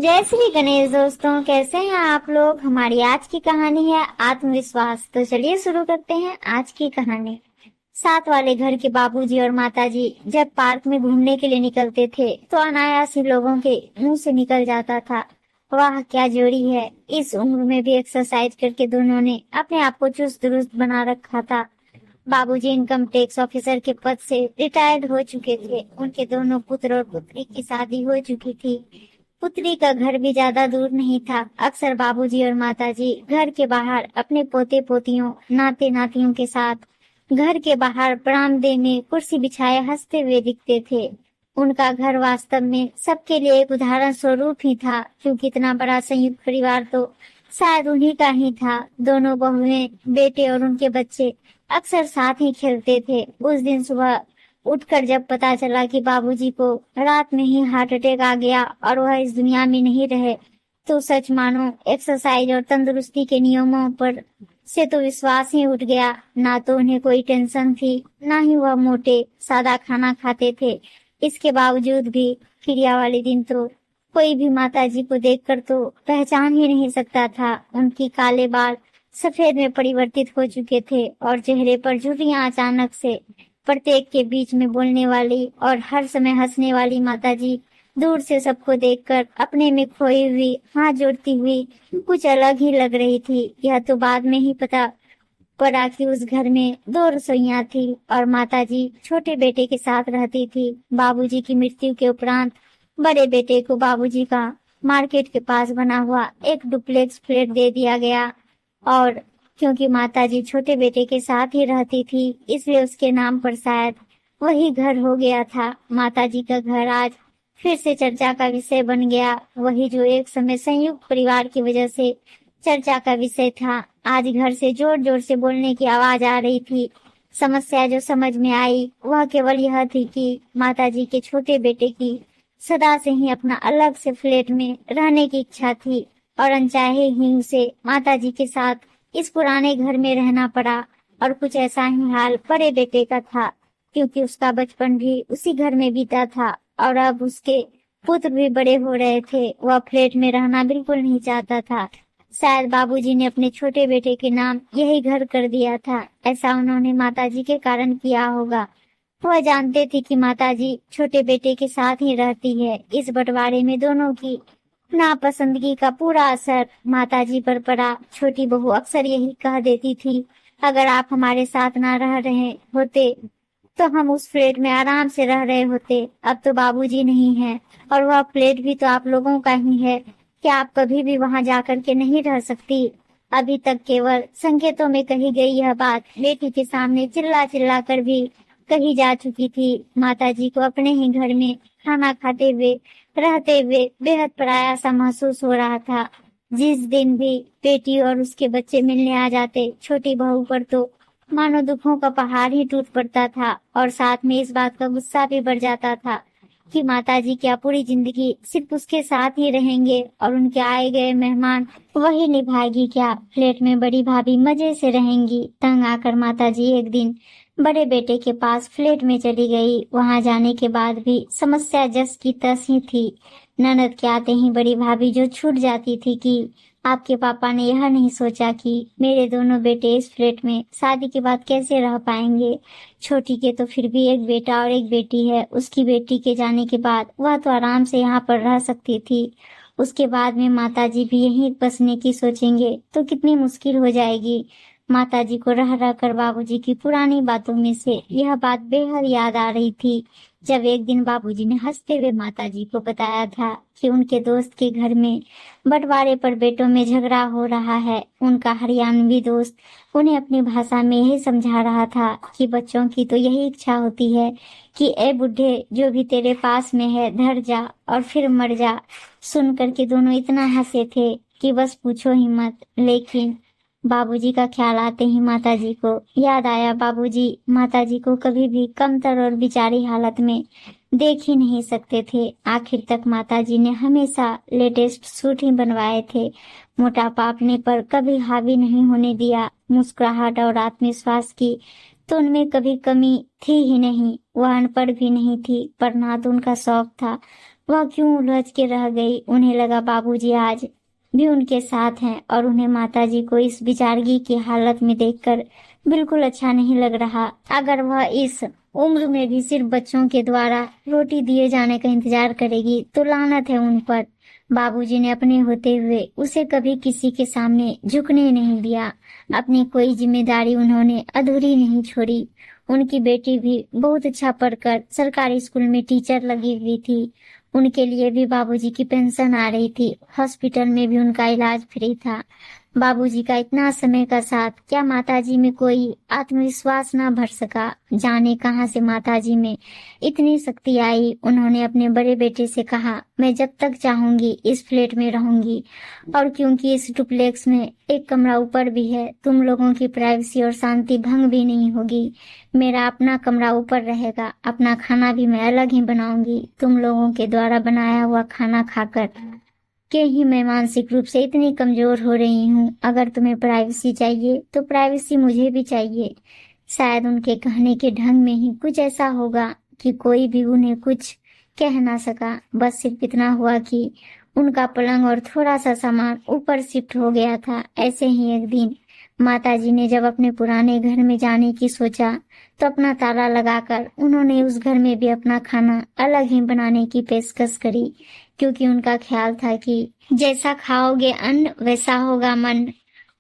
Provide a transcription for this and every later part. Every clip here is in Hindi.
जय श्री गणेश दोस्तों, कैसे हैं आप लोग। हमारी आज की कहानी है आत्मविश्वास। तो चलिए शुरू करते हैं आज की कहानी। साथ वाले घर के बाबूजी और माताजी जब पार्क में घूमने के लिए निकलते थे तो अनायास ही लोगों के मुंह से निकल जाता था, वाह क्या जोड़ी है। इस उम्र में भी एक्सरसाइज करके दोनों ने अपने आप को चुस्त दुरुस्त बना रखा था। बाबूजी इनकम टैक्स ऑफिसर के पद से रिटायर्ड हो चुके थे। उनके दोनों पुत्र और पुत्री की शादी हो चुकी थी। पुत्री का घर भी ज्यादा दूर नहीं था। अक्सर बाबूजी और माताजी घर के बाहर अपने पोते पोतियों नाते नातियों के साथ घर के बाहर बरामदे में कुर्सी बिछाए हंसते हुए दिखते थे। उनका घर वास्तव में सबके लिए एक उदाहरण स्वरूप ही था, क्योंकि इतना बड़ा संयुक्त परिवार तो शायद उन्हीं का ही था। दोनों बहुएं, बेटे और उनके बच्चे अक्सर साथ ही खेलते थे। उस दिन सुबह उठकर जब पता चला कि बाबूजी को रात में ही हार्ट अटैक आ गया और वह इस दुनिया में नहीं रहे, तो सच मानो एक्सरसाइज और तंदुरुस्ती के नियमों पर से तो विश्वास ही उठ गया। ना तो उन्हें कोई टेंशन थी, ना ही वह मोटे सादा खाना खाते थे। इसके बावजूद भी क्रिया वाले दिन तो कोई भी माताजी को देखकर तो पहचान ही नहीं सकता था। उनकी काले बाल सफेद में परिवर्तित हो चुके थे और चेहरे पर झुर्रियां अचानक से। प्रत्येक के बीच में बोलने वाली और हर समय हंसने वाली माताजी दूर से सबको देखकर अपने में खोई हुई हाथ जोड़ती हुई कुछ अलग ही लग रही थी। यह तो बाद में ही पता पड़ा कि उस घर में दो रसोइयां थी और माताजी छोटे बेटे के साथ रहती थी। बाबूजी की मृत्यु के उपरांत बड़े बेटे को बाबूजी का मार्केट के पास बना हुआ एक डुप्लेक्स फ्लैट दे दिया गया, और क्योंकि माताजी छोटे बेटे के साथ ही रहती थी इसलिए उसके नाम पर शायद वही घर हो गया था। माताजी का घर आज फिर से चर्चा का विषय बन गया, वही जो एक समय संयुक्त परिवार की वजह से चर्चा का विषय था। आज घर से जोर जोर से बोलने की आवाज आ रही थी। समस्या जो समझ में आई वह केवल यह थी कि माताजी के छोटे बेटे की सदा से ही अपना अलग से फ्लैट में रहने की इच्छा थी और अनचाहे ही उसे माताजी के साथ इस पुराने घर में रहना पड़ा। और कुछ ऐसा ही हाल बड़े बेटे का था, क्योंकि उसका बचपन भी उसी घर में बीता था और अब उसके पुत्र भी बड़े हो रहे थे। वह फ्लैट में रहना बिल्कुल नहीं चाहता था। शायद बाबूजी ने अपने छोटे बेटे के नाम यही घर कर दिया था। ऐसा उन्होंने माताजी के कारण किया होगा। वह जानते थे कि माताजी छोटे बेटे के साथ ही रहती है। इस बंटवारे में दोनों की नापसंदगी का पूरा असर माताजी पर पड़ा। छोटी बहू अक्सर यही कह देती थी, अगर आप हमारे साथ ना रह रहे होते तो हम उस फ्लैट में आराम से रह रहे होते। अब तो बाबूजी नहीं है और वह फ्लैट भी तो आप लोगों का ही है। क्या आप कभी भी वहां जाकर के नहीं रह सकती। अभी तक केवल संकेतों में कही गई यह बात बेटी के सामने चिल्ला चिल्ला कर भी कही जा चुकी थी। माताजी को अपने ही घर में खाना खाते हुए रहते हुए बेहद पराया सा महसूस हो रहा था। जिस दिन भी बेटी और उसके बच्चे मिलने आ जाते, छोटी बहू पर तो मानो दुखों का पहाड़ ही टूट पड़ता था और साथ में इस बात का गुस्सा भी बढ़ जाता था कि माताजी क्या पूरी जिंदगी सिर्फ उसके साथ ही रहेंगे और उनके आए गए मेहमान वही निभाएगी क्या। फ्लैट में बड़ी भाभी मजे से रहेंगी। तंग आकर माताजी एक दिन बड़े बेटे के पास फ्लैट में चली गई। वहां जाने के बाद भी समस्या जस की तस ही थी। ननद के आते ही बड़ी भाभी जो छूट जाती थी कि आपके पापा ने यह नहीं सोचा कि मेरे दोनों बेटे इस फ्लैट में शादी के बाद कैसे रह पाएंगे। छोटी के तो फिर भी एक बेटा और एक बेटी है। उसकी बेटी के जाने के बाद वह तो आराम से यहाँ पर रह सकती थी। उसके बाद में माताजी भी यहीं बसने की सोचेंगे तो कितनी मुश्किल हो जाएगी। माताजी को रह रह कर बाबूजी की पुरानी बातों में से यह बात बेहद याद आ रही थी। जब एक दिन बाबूजी ने हंसते हुए माताजी को बताया था कि उनके दोस्त के घर में बंटवारे पर बेटों में झगड़ा हो रहा है। उनका हरियाणवी दोस्त उन्हें अपनी भाषा में यही समझा रहा था कि बच्चों की तो यही इच्छा होती है कि ए बुढ़े जो भी तेरे पास में है धर जा और फिर मर जा। सुन करके दोनों इतना हंसे थे कि बस पूछो ही मत। लेकिन बाबूजी का ख्याल आते ही माताजी को याद आया, बाबूजी माताजी को कभी भी कमतर और बेचारी हालत में देख ही नहीं सकते थे। आखिर तक माताजी ने हमेशा लेटेस्ट सूट ही बनवाए थे। मोटापा अपने पर कभी हावी नहीं होने दिया। मुस्कुराहट और आत्मविश्वास की तो उनमें कभी कमी थी ही नहीं। वह अनपढ़ भी नहीं थी, पर ना तो उनका शौक था वह क्यों उलझ के रह गई। उन्हें लगा बाबूजी आज भी उनके साथ हैं और उन्हें माताजी को इस बेचारगी की हालत में देखकर बिल्कुल अच्छा नहीं लग रहा। अगर वह इस उम्र में भी सिर्फ बच्चों के द्वारा रोटी दिए जाने का इंतजार करेगी तो लानत है उन पर। बाबूजी ने अपने होते हुए उसे कभी किसी के सामने झुकने नहीं दिया। अपनी कोई जिम्मेदारी उन्होंने अधूरी नहीं छोड़ी। उनकी बेटी भी बहुत अच्छा पढ़कर सरकारी स्कूल में टीचर लगी हुई थी। उनके लिए भी बाबूजी की पेंशन आ रही थी। हॉस्पिटल में भी उनका इलाज फ्री था। बाबूजी का इतना समय का साथ, क्या माताजी में कोई आत्मविश्वास ना भर सका। जाने कहां से माताजी में इतनी शक्ति आई। उन्होंने अपने बड़े बेटे से कहा, मैं जब तक चाहूंगी इस फ्लैट में रहूंगी, और क्योंकि इस डुप्लेक्स में एक कमरा ऊपर भी है, तुम लोगों की प्राइवेसी और शांति भंग भी नहीं होगी। मेरा अपना कमरा ऊपर रहेगा। अपना खाना भी मैं अलग ही बनाऊंगी। तुम लोगों के द्वारा बनाया हुआ खाना खाकर के ही मैं मानसिक रूप से इतनी कमजोर हो रही हूँ। अगर तुम्हें प्राइवेसी चाहिए तो प्राइवेसी मुझे भी चाहिए। शायद उनके कहने के ढंग में ही कुछ ऐसा होगा कि कोई भी उन्हें कुछ कह ना सका। बस सिर्फ इतना हुआ कि उनका पलंग और थोड़ा सा सामान ऊपर शिफ्ट हो गया था। ऐसे ही एक दिन माताजी ने जब अपने पुराने घर में जाने की सोचा तो अपना ताला लगाकर उन्होंने उस घर में भी अपना खाना अलग ही बनाने की पेशकश करी, क्योंकि उनका ख्याल था कि जैसा खाओगे अन्न वैसा होगा मन।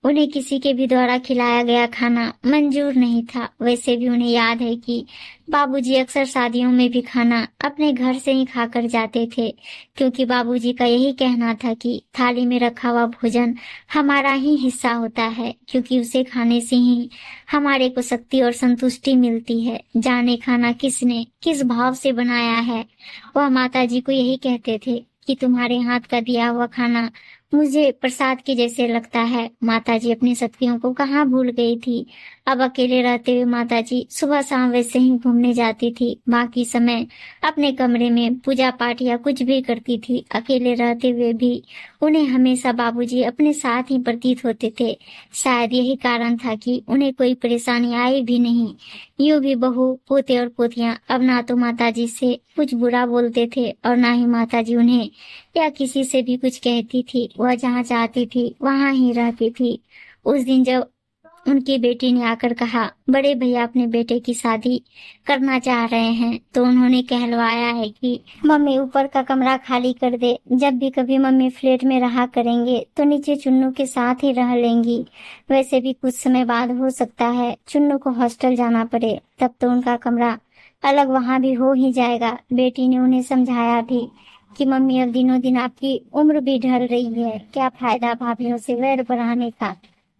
उन्हें किसी के भी द्वारा खिलाया गया खाना मंजूर नहीं था। वैसे भी उन्हें याद है कि बाबूजी अक्सर शादियों में भी खाना अपने घर से ही खाकर जाते थे, क्योंकि बाबूजी का यही कहना था कि थाली में रखा हुआ भोजन हमारा ही हिस्सा होता है, क्योंकि उसे खाने से ही हमारे को शक्ति और संतुष्टि मिलती है। जाने खाना किसने किस भाव से बनाया है। वह माताजी को यही कहते थे कि तुम्हारे हाथ का दिया हुआ खाना मुझे प्रसाद के जैसे लगता है। माताजी अपनी शक्तियों को कहाँ भूल गई थी। अब अकेले रहते हुए माताजी सुबह शाम वैसे ही घूमने जाती थी। बाकी समय अपने कमरे में पूजा पाठ या कुछ भी करती थी। अकेले रहते हुए भी उन्हें हमेशा बाबूजी अपने साथ ही प्रतीत होते थे। शायद यही कारण था कि उन्हें कोई परेशानी आई भी नहीं। यूं भी बहू, पोते और पोतियां अब ना तो माताजी से कुछ बुरा बोलते थे और ना ही माताजी उन्हें या किसी से भी कुछ कहती थी। वह जहाँ चाहती थी वहां ही रहती थी। उस दिन जब उनकी बेटी ने आकर कहा, बड़े भैया अपने बेटे की शादी करना चाह रहे हैं, तो उन्होंने कहलवाया है कि मम्मी ऊपर का कमरा खाली कर दे। जब भी कभी मम्मी फ्लैट में रहा करेंगे तो नीचे चुन्नू के साथ ही रह लेंगी। वैसे भी कुछ समय बाद हो सकता है चुन्नू को हॉस्टल जाना पड़े, तब तो उनका कमरा अलग वहाँ भी हो ही जाएगा। बेटी ने उन्हें समझाया भी कि मम्मी अब दिनों दिन आपकी उम्र भी ढल रही है, क्या फायदा भाभीयों से वैर बढ़ाने का।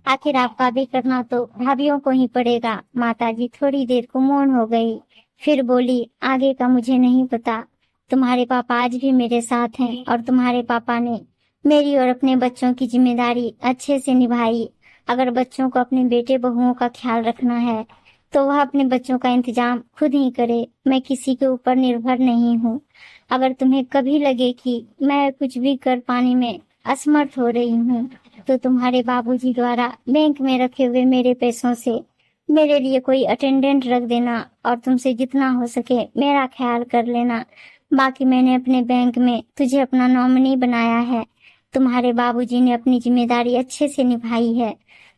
आखिर आपका भी करना तो भाभीयों को ही पड़ेगा। माताजी थोड़ी देर को मौन हो गई, फिर बोली, आगे का मुझे नहीं पता। तुम्हारे पापा आज भी मेरे साथ हैं और तुम्हारे पापा ने मेरी और अपने बच्चों की जिम्मेदारी अच्छे से निभाई। अगर बच्चों को अपने बेटे बहुओं का ख्याल रखना है तो वह अपने बच्चों का इंतजाम खुद ही करे। मैं किसी के ऊपर निर्भर नहीं हूँ। अगर तुम्हें कभी लगे कि मैं कुछ भी कर पाने में असमर्थ हो रही हूँ तो तुम्हारे बाबूजी द्वारा बैंक में रखे हुए मेरे पैसों से मेरे लिए कोई अटेंडेंट रख देना और तुमसे जितना हो सके मेरा ख्याल कर लेना। बाकी मैंने अपने बैंक में तुझे अपना नॉमिनी बनाया है। तुम्हारे बाबूजी ने अपनी जिम्मेदारी अच्छे से निभाई है।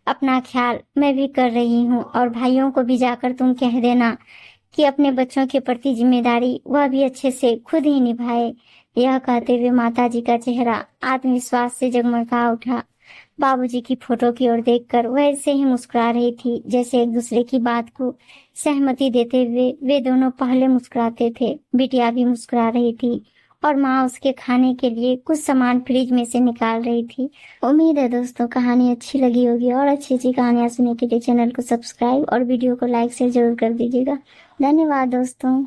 अपना ख्याल मैं भी कर रही हूँ और भाइयों को भी जाकर तुम कह देना कि अपने बच्चों के प्रति जिम्मेदारी वह भी अच्छे से खुद ही निभाए। यह कहते हुए माताजी का चेहरा आत्मविश्वास से जगमगा उठा। बाबूजी की फोटो की ओर देखकर वह ऐसे ही मुस्कुरा रही थी जैसे एक दूसरे की बात को सहमति देते हुए वे दोनों पहले मुस्कुराते थे। बिटिया भी मुस्कुरा रही थी और माँ उसके खाने के लिए कुछ सामान फ्रिज में से निकाल रही थी। उम्मीद है दोस्तों कहानी अच्छी लगी होगी और अच्छी अच्छी कहानियां सुनने के लिए चैनल को सब्सक्राइब और वीडियो को लाइक शेयर जरूर कर दीजिएगा। धन्यवाद दोस्तों।